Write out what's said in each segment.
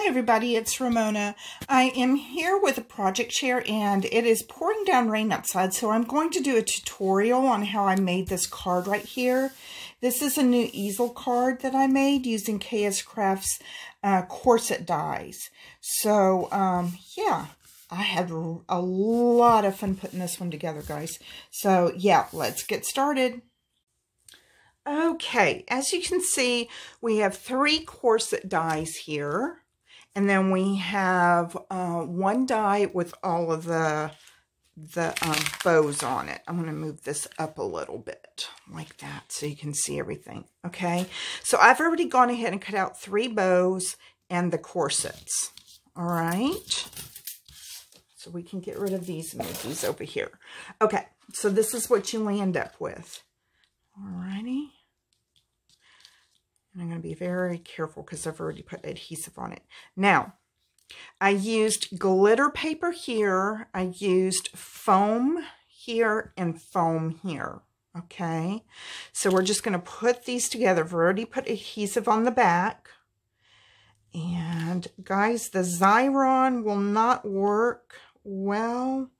everybody, it's Ramona. I am here with a project share and it is pouring down rain outside, so I'm going to do a tutorial on how I made this card right here. This is a new easel card that I made using KSCRAFT'S corset dies. So yeah, I had a lot of fun putting this one together, guys. So yeah, let's get started. Okay, as you can see, we have 3 corset dies here, and then we have one die with all of the bows on it. I'm going to move this up a little bit like that so you can see everything. Okay, so I've already gone ahead and cut out 3 bows and the corsets. All right, so we can get rid of these and move these over here. Okay, so this is what you end up with. All righty. And I'm going to be very careful because I've already put adhesive on it. Now, I used glitter paper here. I used foam here and foam here. Okay. So we're just going to put these together. I've already put adhesive on the back. And guys, the Xyron will not work well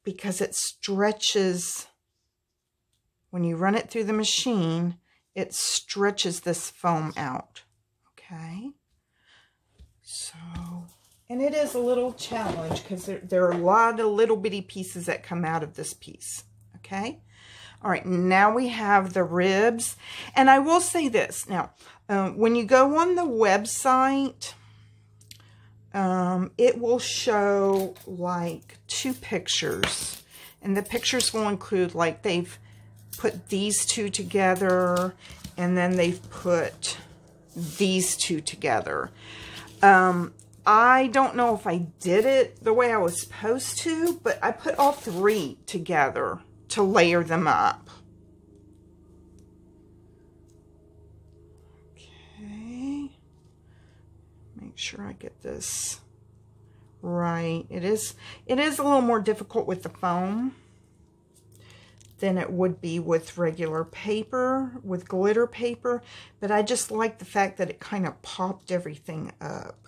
because it stretches. When you run it through the machine, it stretches this foam out, okay? So, and it is a little challenge because there are a lot of little bitty pieces that come out of this piece, okay? All right, now we have the ribs. And I will say this, now, when you go on the website, it will show like 2 pictures. And the pictures will include like they've put these 2 together, and then they've put these 2 together. I don't know if I did it the way I was supposed to, but I put all 3 together to layer them up. Okay. Make sure I get this right. It is a little more difficult with the foam than it would be with regular paper, with glitter paper. But I just like the fact that it kind of popped everything up.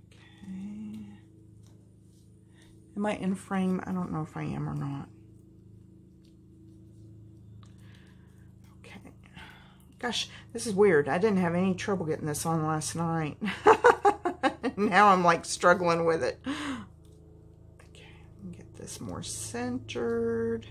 Okay. Am I in frame? I don't know if I am or not. Okay. Gosh, this is weird. I didn't have any trouble getting this on last night. Now I'm like struggling with it. This more centered.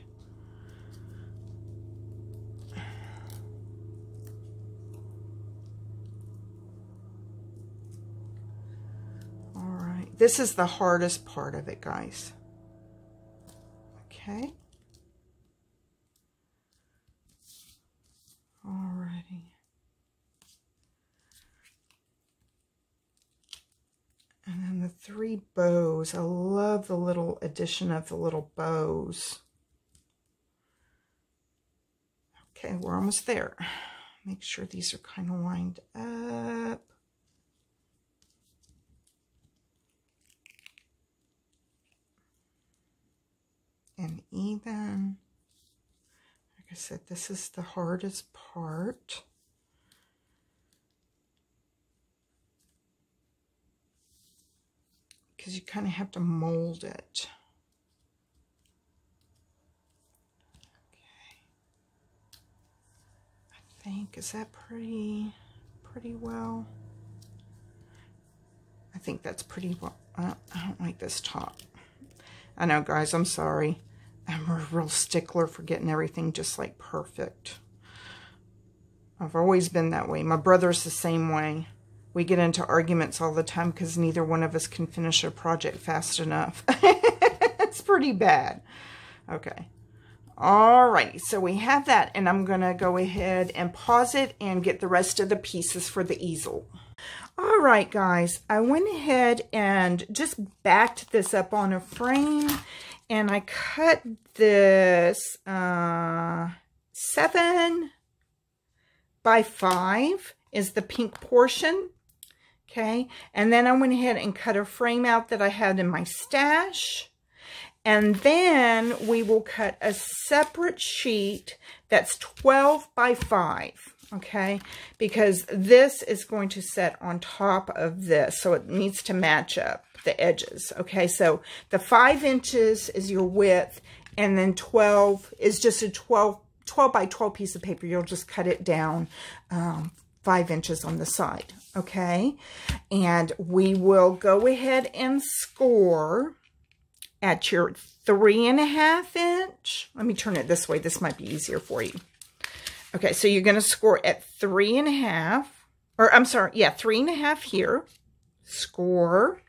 All right, this is the hardest part of it, guys. Okay. Alrighty. And then the 3 bows. I love the little addition of the little bows. Okay, we're almost there. Make sure these are kind of lined up. And even. Like I said, this is the hardest part. Because you kind of have to mold it. Okay. I think, is that pretty well? I think that's pretty well. I don't like this top. I know, guys, I'm sorry. I'm a real stickler for getting everything just like perfect. I've always been that way. My brother's the same way. We get into arguments all the time because neither one of us can finish a project fast enough. It's pretty bad. Okay. Alrighty, so we have that, and I'm going to go ahead and pause it and get the rest of the pieces for the easel. Alright, guys, I went ahead and just backed this up on a frame, and I cut this 7 by 5 is the pink portion. Okay, and then I went ahead and cut a frame out that I had in my stash. And then we will cut a separate sheet that's 12 by 5. okay? Because this is going to set on top of this, so it needs to match up the edges, okay? So the 5 inches is your width, and then 12 is just a 12 by 12 piece of paper. You'll just cut it down 5 inches on the side, okay? And we will go ahead and score at your 3.5 inch. Let me turn it this way. This might be easier for you. Okay, so you're going to score at 3.5, or I'm sorry, yeah, 3.5 here, score,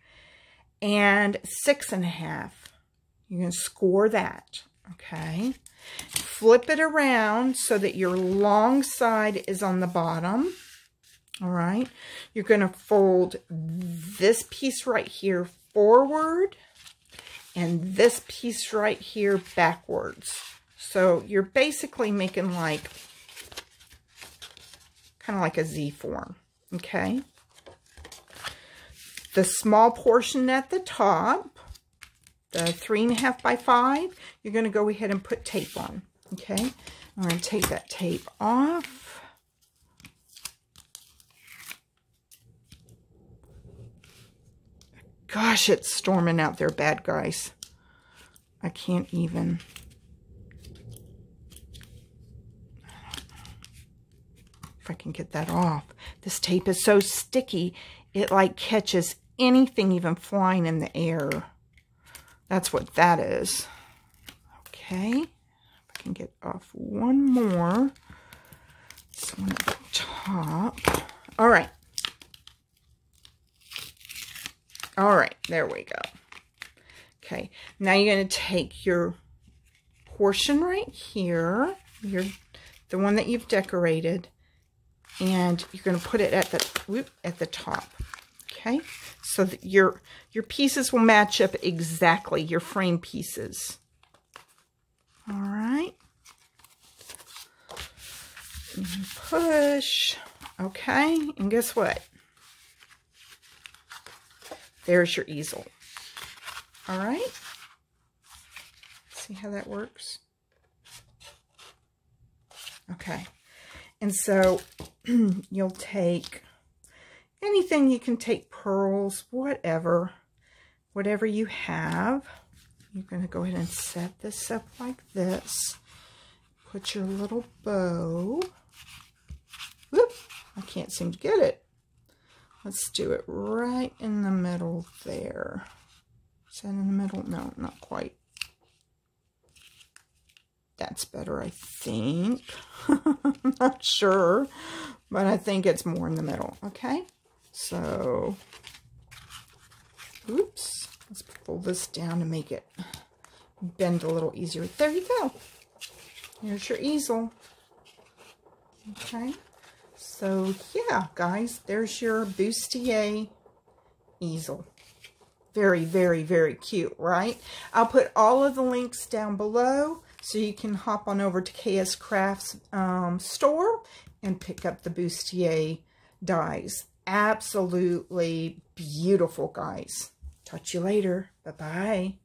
and 6.5. You're going to score that, okay? Flip it around so that your long side is on the bottom, all right? You're going to fold this piece right here forward and this piece right here backwards. So you're basically making like, kind of like a Z form, okay? The small portion at the top, the 3.5 by 5, you're going to go ahead and put tape on, okay? I'm going to take that tape off. Gosh, it's storming out there bad, guys. I can't even. If I can get that off. This tape is so sticky, it like catches anything even flying in the air. That's what that is. Okay. If I can get off one more. This one at the top. All right. All right, there we go. Okay, now you're going to take your portion right here, the one that you've decorated, and you're going to put it at the top. Okay, so that your pieces will match up exactly, your frame pieces. All right. And push. Okay, and guess what? There's your easel. All right. See how that works? Okay. And so you'll take anything. You can take pearls, whatever you have. You're going to go ahead and set this up like this. Put your little bow. Whoop, I can't seem to get it. Let's do it right in the middle there. Is that in the middle? No, not quite. That's better, I think. I'm not sure, but I think it's more in the middle. Okay, so, oops. Let's pull this down to make it bend a little easier. There you go. Here's your easel. Okay. So, yeah, guys, there's your bustier easel. Very, very, very cute, right? I'll put all of the links down below so you can hop on over to KS Crafts store and pick up the bustier dies. Absolutely beautiful, guys. Talk to you later. Bye-bye.